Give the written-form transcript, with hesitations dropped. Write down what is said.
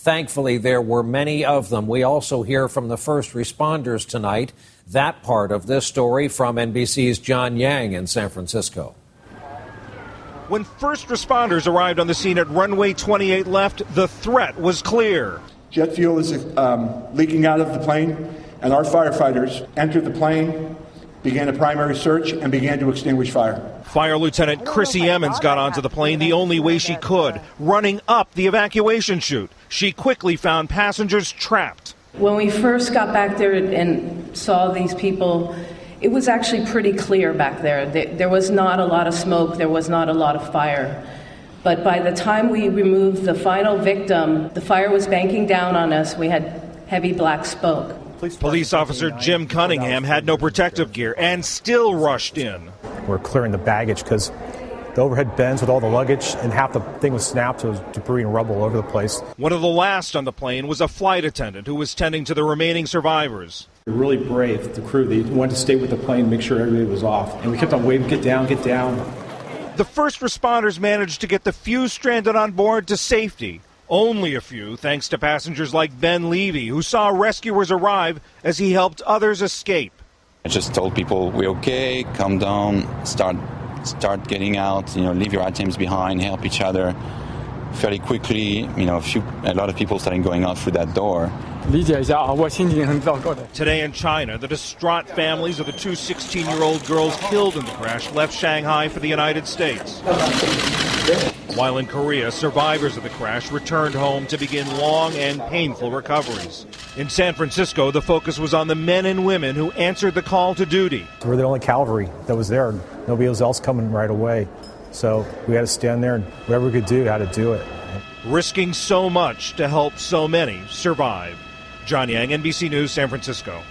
Thankfully, there were many of them. We also hear from the first responders tonight. That part of this story from NBC's John Yang in San Francisco. When first responders arrived on the scene at runway 28 left, the threat was clear. Jet fuel is leaking out of the plane, and our firefighters entered the plane, began a primary search, and began to extinguish fire. Fire Lieutenant Chrissy Emmons got onto the plane the only way she could, running up the evacuation chute. She quickly found passengers trapped. When we first got back there and saw these people, it was actually pretty clear back there. There was not a lot of smoke, there was not a lot of fire. But by the time we removed the final victim, the fire was banking down on us. We had heavy black smoke. Police officer Jim Cunningham had no protective gear and still rushed in. We're clearing the baggage because the overhead bins with all the luggage and half the thing was snapped, so it was debris and rubble all over the place. One of the last on the plane was a flight attendant who was tending to the remaining survivors. They're really brave, the crew. They wanted to stay with the plane, make sure everybody was off. And we kept on waving, get down, get down. The first responders managed to get the few stranded on board to safety. Only a few, thanks to passengers like Ben Levy, who saw rescuers arrive as he helped others escape. I just told people, we're okay, calm down, start getting out, leave your items behind, help each other. Fairly quickly, a lot of people started going out through that door. Today in China, the distraught families of the two 16-year-old girls killed in the crash left Shanghai for the United States. While in Korea, survivors of the crash returned home to begin long and painful recoveries. In San Francisco, the focus was on the men and women who answered the call to duty. We're the only cavalry that was there. Nobody else coming right away. So we had to stand there and whatever we could do, how to do it. Risking so much to help so many survive. John Yang, NBC News, San Francisco.